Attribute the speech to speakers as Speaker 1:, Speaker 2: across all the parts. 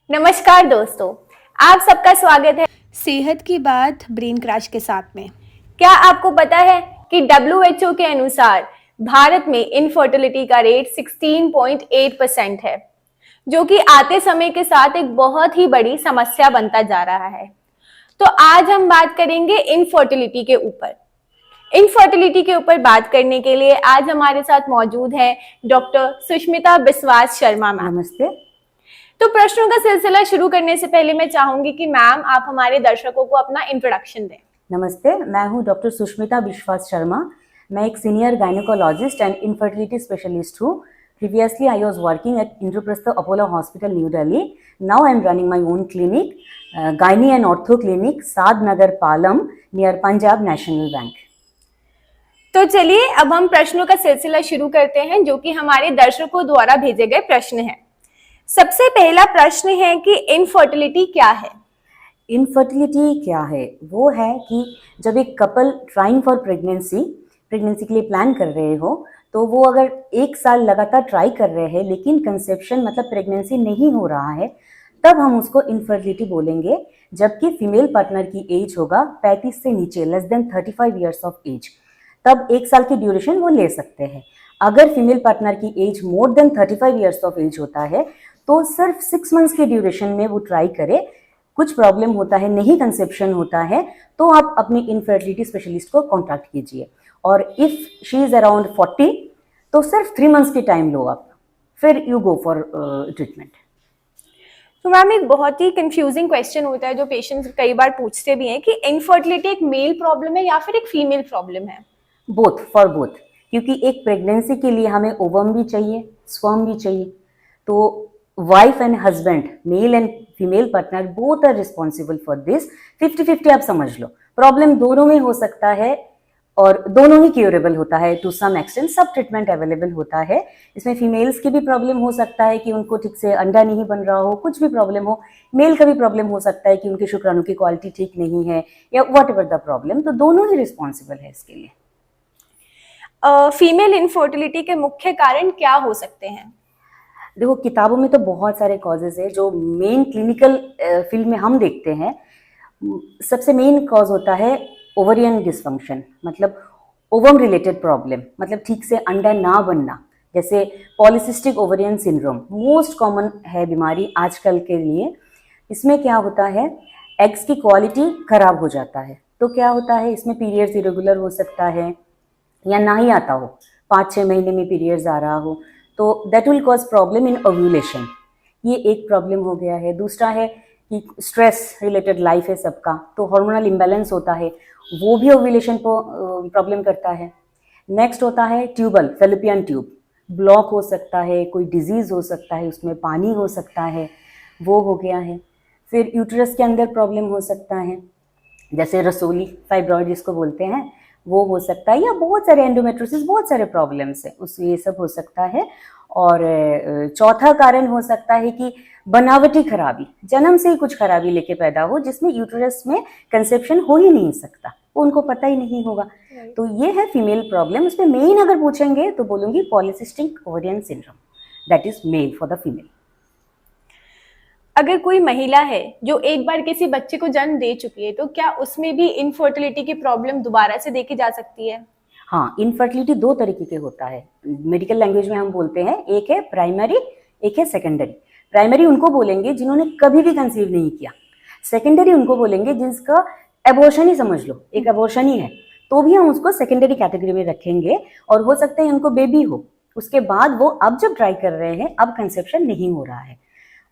Speaker 1: नमस्कार दोस्तों, आप सबका स्वागत है सेहत की बात ब्रेन क्रैश के साथ में। क्या आपको पता है कि WHO के अनुसार भारत में इनफर्टिलिटी का रेट 16.8% है, जो कि आते समय के साथ एक बहुत ही बड़ी समस्या बनता जा रहा है। तो आज हम बात करेंगे इनफर्टिलिटी के ऊपर। इनफर्टिलिटी के ऊपर बात करने के लिए आज हमारे साथ मौजूद है डॉक्टर सुष्मिता बिस्वास शर्मा मैम।
Speaker 2: नमस्ते।
Speaker 1: तो प्रश्नों का सिलसिला शुरू करने से पहले मैं चाहूंगी कि मैम आप हमारे दर्शकों को अपना इंट्रोडक्शन दें।
Speaker 2: नमस्ते, मैं हूं डॉक्टर सुष्मिता बिश्वास शर्मा। मैं एक senior gynecologist and infertility specialist हूं। Previously I was working at Indraprastha Apollo hospital New Delhi. Now I am running my own clinic, gynae and ortho clinic, Sadh Nagar Palam, near Punjab National Bank.
Speaker 1: तो चलिए अब हम प्रश्नों का सिलसिला शुरू करते हैं, जो कि हमारे दर्शकों द्वारा भेजे गए प्रश्न हैं। सबसे पहला प्रश्न है कि इनफर्टिलिटी क्या है?
Speaker 2: इनफर्टिलिटी क्या है? वो है कि जब एक कपल ट्राइंग फॉर प्रेगनेंसी के लिए प्लान कर रहे हो, तो वो अगर 1 साल लगातार ट्राई कर रहे हैं लेकिन कंसेप्शन मतलब प्रेगनेंसी नहीं हो रहा है, तब हम उसको इनफर्टिलिटी बोलेंगे। जबकि फीमेल पार्टनर की एज होगा 35 से नीचे, less than 35 years of age, तब 1 साल की ड्यूरेशन वो ले सकते हैं। अगर फीमेल पार्टनर की age more than 35 years of age होता है तो सिर्फ 6 मंथ्स के ड्यूरेशन में वो ट्राई करे। कुछ प्रॉब्लम होता है, नहीं कंसेप्शन होता है, तो आप अपनी इनफर्टिलिटी स्पेशलिस्ट को कॉन्टैक्ट कीजिए। और इफ शी इज अराउंड 40 तो सिर्फ 3 मंथ्स की टाइम लो आप, फिर यू गो फॉर ट्रीटमेंट।
Speaker 1: तो मैम एक बहुत ही कंफ्यूजिंग क्वेश्चन होता है जो पेशेंट्स कई बार पूछते भी हैं कि इनफर्टिलिटी एक मेल प्रॉब्लम है या फिर एक फीमेल प्रॉब्लम है?
Speaker 2: बोथ, फॉर बोथ, क्योंकि एक प्रेगनेंसी के लिए हमें ओवम भी चाहिए, स्पर्म भी चाहिए। तो wife and husband, male and female partner, both are responsible for this. 50-50 आप समझ लो। प्रॉब्लम दोनों में हो सकता है और दोनों ही क्यूरेबल होता है टू सम एक्सटेंट। सब ट्रीटमेंट अवेलेबल होता है। इसमें फीमेल्स की भी प्रॉब्लम हो सकता है कि उनको ठीक से अंडा नहीं बन रहा हो, कुछ भी प्रॉब्लम हो। मेल का भी प्रॉब्लम हो सकता है कि उनके शुक्राणु की क्वालिटी ठीक नहीं है, या वॉट एवर द प्रॉब्लम। तो दोनों ही रिस्पॉन्सिबल है इसके लिए।
Speaker 1: फीमेल इनफर्टिलिटी के मुख्य कारण क्या हो सकते हैं?
Speaker 2: देखो, किताबों में तो बहुत सारे कॉजेज है जो मेन क्लिनिकल फील्ड में हम देखते हैं। सबसे मेन कॉज होता है ओवरियन डिसफंक्शन, मतलब ओवम रिलेटेड प्रॉब्लम, मतलब ठीक से अंडा ना बनना, जैसे polycystic ovarian syndrome most common है बीमारी आजकल के लिए। इसमें क्या होता है, एग्स की क्वालिटी खराब हो जाता है। तो क्या होता है, इसमें पीरियड्स इरेगुलर हो सकता है या ना ही आता हो, 5-6 महीने में पीरियड्स आ रहा हो, तो that will cause problem in ovulation. ये एक प्रॉब्लम हो गया है। दूसरा है कि स्ट्रेस रिलेटेड लाइफ है सबका, तो हार्मोनल इम्बैलेंस होता है, वो भी ओव्यूलेशन को प्रॉब्लम करता है। नेक्स्ट होता है ट्यूबल, फेलोपियन ट्यूब ब्लॉक हो सकता है, कोई डिजीज हो सकता है, उसमें पानी हो सकता है, वो हो गया है। फिर यूट्रस के अंदर प्रॉब्लम हो सकता है, जैसे रसोली फाइब्रॉइड जिसको बोलते हैं, वो हो सकता है, या बहुत सारे एंडोमेट्रोसिस, बहुत सारे प्रॉब्लम्स है उस, ये सब हो सकता है। और चौथा कारण हो सकता है कि बनावटी खराबी, जन्म से ही कुछ खराबी लेके पैदा हो जिसमें यूट्रस में कंसेप्शन हो ही नहीं सकता, वो उनको पता ही नहीं होगा। तो ये है फीमेल प्रॉब्लम। उसमें मेन अगर पूछेंगे तो बोलूंगी polycystic ovarian syndrome, that is male for the female.
Speaker 1: अगर कोई महिला है जो एक बार किसी बच्चे को जन्म दे चुकी है, तो क्या उसमें भी इनफर्टिलिटी की प्रॉब्लम दोबारा से देखी जा सकती है?
Speaker 2: हाँ, इनफर्टिलिटी 2 तरीके के होता है। मेडिकल लैंग्वेज में हम बोलते हैं, एक है प्राइमरी, एक है सेकेंडरी। प्राइमरी उनको बोलेंगे जिन्होंने कभी भी कंसीव नहीं किया। सेकेंडरी उनको बोलेंगे जिसका एबॉर्शन ही समझ लो, एक एबॉर्शन ही है, तो भी हम उसको सेकेंडरी कैटेगरी में रखेंगे। और हो सकता है उनको बेबी हो, उसके बाद वो अब जब ट्राई कर रहे हैं, अब कंसेप्शन नहीं हो रहा है।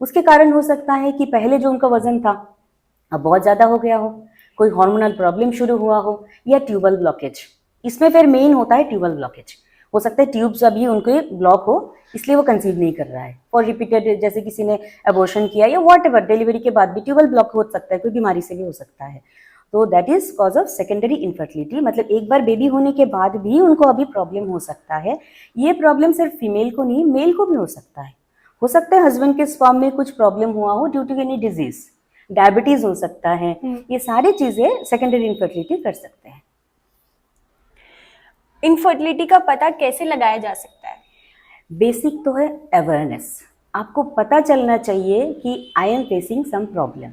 Speaker 2: उसके कारण हो सकता है कि पहले जो उनका वजन था अब बहुत ज़्यादा हो गया हो, कोई हार्मोनल प्रॉब्लम शुरू हुआ हो, या ट्यूबल ब्लॉकेज। इसमें फिर मेन होता है ट्यूबल ब्लॉकेज। हो सकता है ट्यूब्स अभी उनके ब्लॉक हो, इसलिए वो कंसीव नहीं कर रहा है। और रिपीटेड, जैसे किसी ने एबॉर्शन किया या वॉट एवर, डिलीवरी के बाद भी ट्यूबल ब्लॉक हो सकता है, कोई बीमारी से भी हो सकता है। तो that is cause of secondary infertility, मतलब एक बार बेबी होने के बाद भी उनको अभी प्रॉब्लम हो सकता है। ये प्रॉब्लम सिर्फ फीमेल को नहीं, मेल को भी हो सकता है। हो सकता है हस्बैंड के स्पर्म में कुछ प्रॉब्लम हुआ हो due to any disease, diabetes हो सकता है। ये सारी चीजें सेकेंडरी इनफर्टिलिटी कर सकते हैं।
Speaker 1: इनफर्टिलिटी का पता कैसे लगाया जा सकता है?
Speaker 2: बेसिक तो है अवेयरनेस, आपको पता चलना चाहिए कि I am facing some problem,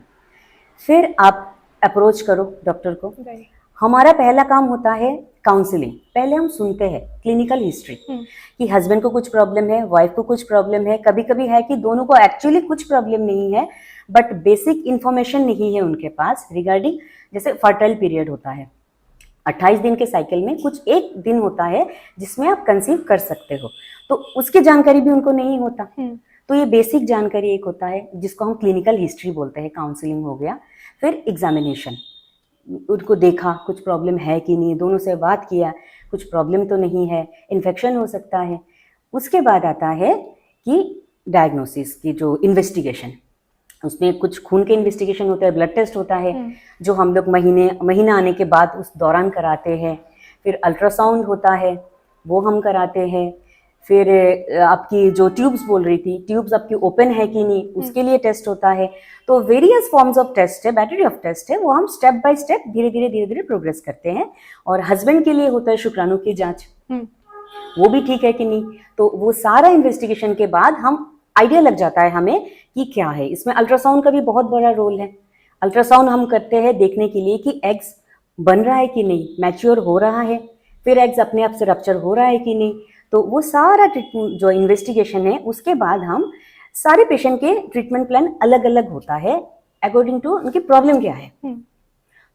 Speaker 2: फिर आप अप्रोच करो डॉक्टर को। हमारा पहला काम होता है काउंसलिंग। पहले हम सुनते हैं क्लिनिकल हिस्ट्री कि हस्बैंड को कुछ प्रॉब्लम है, वाइफ को कुछ प्रॉब्लम है, कभी कभी है कि दोनों को एक्चुअली कुछ प्रॉब्लम नहीं है बट बेसिक इंफॉर्मेशन नहीं है उनके पास रिगार्डिंग, जैसे फर्टाइल पीरियड होता है 28 दिन के साइकिल में कुछ एक दिन होता है जिसमें आप कंसीव कर सकते हो, तो उसकी जानकारी भी उनको नहीं होता। तो ये बेसिक जानकारी एक होता है जिसको हम क्लिनिकल हिस्ट्री बोलते हैं, काउंसलिंग हो गया। फिर एग्जामिनेशन, उनको देखा कुछ प्रॉब्लम है कि नहीं, दोनों से बात किया कुछ प्रॉब्लम तो नहीं है, इन्फेक्शन हो सकता है। उसके बाद आता है कि डायग्नोसिस की जो इन्वेस्टिगेशन, उसमें कुछ खून के इन्वेस्टिगेशन होता है, ब्लड टेस्ट होता है जो हम लोग महीना आने के बाद उस दौरान कराते हैं। फिर अल्ट्रासाउंड होता है वो हम कराते हैं। फिर आपकी जो ट्यूब्स बोल रही थी, ट्यूब्स आपकी ओपन है कि नहीं उसके लिए टेस्ट होता है। तो वेरियस फॉर्म्स ऑफ टेस्ट है, बैटरी ऑफ टेस्ट है, वो हम स्टेप बाय स्टेप धीरे धीरे प्रोग्रेस करते हैं। और हस्बैंड के लिए होता है शुक्राणु की जांच, वो भी ठीक है कि नहीं। तो वो सारा इन्वेस्टिगेशन के बाद हम आइडिया लग जाता है हमें कि क्या है। इसमें अल्ट्रासाउंड का भी बहुत बड़ा रोल है। अल्ट्रासाउंड हम करते हैं देखने के लिए कि एग्स बन रहा है कि नहीं, मैच्योर हो रहा है, फिर एग्स अपने आप से रप्चर हो रहा है कि नहीं। तो वो सारा ट्रीटमेंट जो इन्वेस्टिगेशन है उसके बाद हम सारे पेशेंट के ट्रीटमेंट प्लान अलग अलग होता है अकॉर्डिंग टू उनकी प्रॉब्लम क्या है।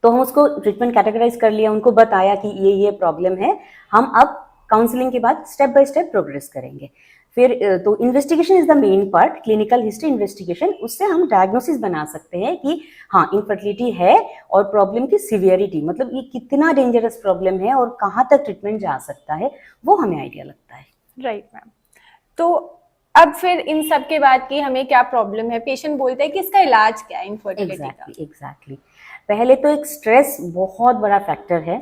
Speaker 2: तो हम उसको ट्रीटमेंट कैटेगराइज कर लिया, उनको बताया कि ये प्रॉब्लम है, हम अब काउंसलिंग के बाद स्टेप बाय स्टेप प्रोग्रेस करेंगे। फिर तो investigation is the main part, clinical history investigation, उससे हम डायग्नोसिस बना सकते हैं कि हाँ इनफर्टिलिटी है और प्रॉब्लम की सीवियरिटी, मतलब ये कितना डेंजरस प्रॉब्लम है और कहाँ तक ट्रीटमेंट जा सकता है, वो हमें आइडिया लगता है।
Speaker 1: Right ma'am. तो अब फिर इन सब के बाद कि हमें क्या प्रॉब्लम है, पेशेंट बोलते हैं कि इसका इलाज क्या है इनफर्टिलिटी का।
Speaker 2: एग्जैक्टली। पहले तो एक स्ट्रेस बहुत बड़ा फैक्टर है।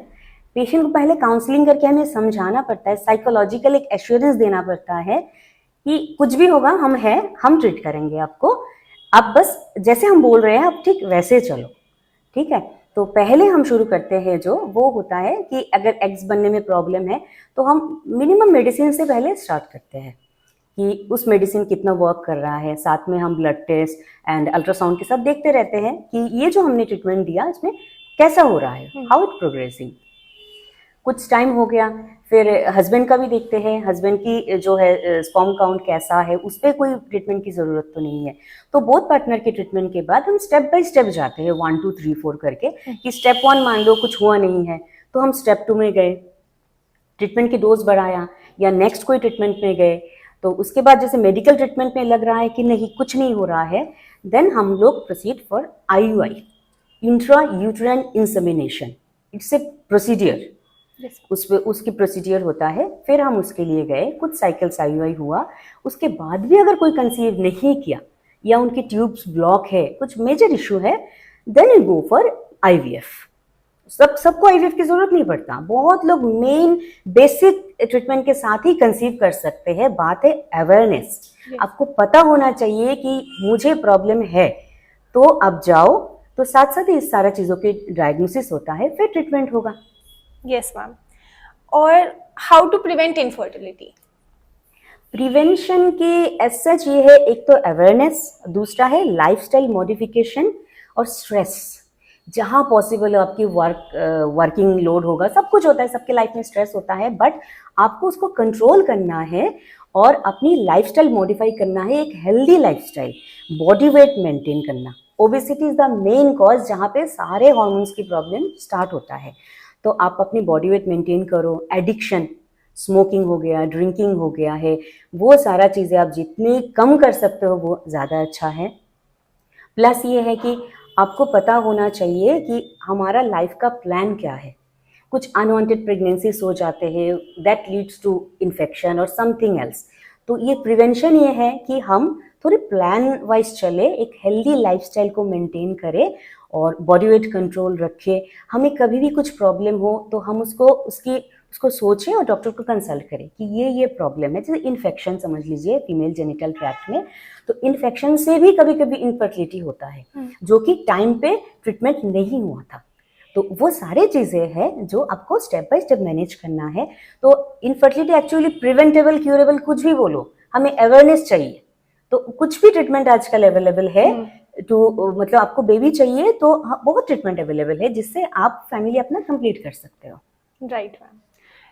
Speaker 2: पेशेंट को पहले काउंसलिंग करके हमें समझाना पड़ता है, साइकोलॉजिकल एक एश्योरेंस देना पड़ता है कि कुछ भी होगा हम हैं, हम ट्रीट करेंगे आपको, आप बस जैसे हम बोल रहे हैं आप ठीक वैसे चलो, ठीक है। तो पहले हम शुरू करते हैं जो वो होता है कि अगर एग्स बनने में प्रॉब्लम है तो हम मिनिमम मेडिसिन से पहले स्टार्ट करते हैं कि उस मेडिसिन कितना वर्क कर रहा है। साथ में हम ब्लड टेस्ट एंड अल्ट्रासाउंड के साथ देखते रहते हैं कि ये जो हमने ट्रीटमेंट दिया इसमें कैसा हो रहा है, हाउ इट प्रोग्रेसिंग। कुछ टाइम हो गया फिर हस्बैंड का भी देखते हैं, हस्बैंड की जो है स्पर्म काउंट कैसा है, उस पर कोई ट्रीटमेंट की ज़रूरत तो नहीं है। तो बोथ पार्टनर के ट्रीटमेंट के बाद हम स्टेप बाय स्टेप जाते हैं 1 2 3 4 करके कि स्टेप 1 मान लो कुछ हुआ नहीं है तो हम स्टेप 2 में गए, ट्रीटमेंट की डोज बढ़ाया, या नेक्स्ट कोई ट्रीटमेंट में गए। तो उसके बाद जैसे मेडिकल ट्रीटमेंट में लग रहा है कि नहीं कुछ नहीं हो रहा है, देन हम लोग proceed for IUI, intra uterine insemination. It's a procedure, उसकी प्रोसीडियर होता है। फिर हम उसके लिए गए, कुछ साइकिल्स IUI हुआ, उसके बाद भी अगर कोई कंसीव नहीं किया या उनकी ट्यूब्स ब्लॉक है, कुछ मेजर इशू है, then you go for IVF। सबको IVF की जरूरत नहीं पड़ता, बहुत लोग मेन बेसिक ट्रीटमेंट के साथ ही कंसीव कर सकते हैं। बात है अवेयरनेस, आपको पता होना चाहिए कि मुझे प्रॉब्लम है तो अब जाओ, तो साथ साथ ही इस सारा चीज़ों की डायग्नोसिस होता है, फिर ट्रीटमेंट होगा।
Speaker 1: Yes ma'am. और how to prevent infertility?
Speaker 2: Prevention के एज सच ये है, एक तो अवेयरनेस, दूसरा है लाइफस्टाइल मॉडिफिकेशन और स्ट्रेस। जहाँ पॉसिबल आपकी वर्किंग लोड होगा, सब कुछ होता है, सबके लाइफ में स्ट्रेस होता है, बट आपको उसको कंट्रोल करना है और अपनी लाइफस्टाइल मॉडिफाई करना है, एक healthy lifestyle, body weight maintain करना। Obesity is the main cause जहाँ पे सारे हार्मोन्स की प्रॉब्लम स्टार्ट होता है। तो आप अपनी बॉडी वेट मेंटेन करो। एडिक्शन, स्मोकिंग हो गया, ड्रिंकिंग हो गया है, वो सारा चीज़ें आप जितनी कम कर सकते हो वो ज़्यादा अच्छा है। प्लस ये है कि आपको पता होना चाहिए कि हमारा लाइफ का प्लान क्या है। कुछ अनवांटेड प्रेगनेंसीज हो जाते हैं, दैट लीड्स टू इन्फेक्शन और समथिंग एल्स। तो ये प्रिवेंशन ये है कि हम थोड़े प्लान वाइज चले, एक हेल्दी लाइफस्टाइल को मेंटेन करें और बॉडी वेट कंट्रोल रखें। हमें कभी भी कुछ प्रॉब्लम हो तो हम उसको सोचें और डॉक्टर को कंसल्ट करें कि ये प्रॉब्लम है। जैसे इन्फेक्शन समझ लीजिए फीमेल जेनिटल ट्रैक्ट में, तो इन्फेक्शन से भी कभी कभी इनफर्टिलिटी होता है जो कि टाइम पे ट्रीटमेंट नहीं हुआ था। तो वो सारे चीज़ें हैं जो आपको स्टेप बाय स्टेप मैनेज करना है। तो इनफर्टिलिटी एक्चुअली प्रिवेंटेबल, क्यूरेबल, कुछ भी बोलो, हमें अवेयरनेस चाहिए। तो कुछ भी ट्रीटमेंट आजकल अवेलेबल है। तो मतलब आपको बेबी चाहिए तो बहुत ट्रीटमेंट अवेलेबल है जिससे आप फैमिली अपना कंप्लीट कर सकते हो।
Speaker 1: Right ma'am.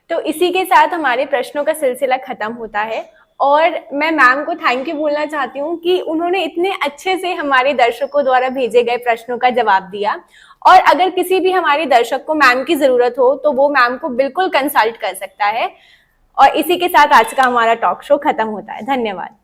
Speaker 1: तो इसी के साथ हमारे प्रश्नों का सिलसिला खत्म होता है और मैं मैम को थैंक यू बोलना चाहती हूँ कि उन्होंने इतने अच्छे से हमारे दर्शकों द्वारा भेजे गए प्रश्नों का जवाब दिया। और अगर किसी भी हमारे दर्शक को मैम की जरूरत हो तो वो मैम को बिल्कुल कंसल्ट कर सकता है। और इसी के साथ आज का हमारा टॉक शो खत्म होता है। धन्यवाद।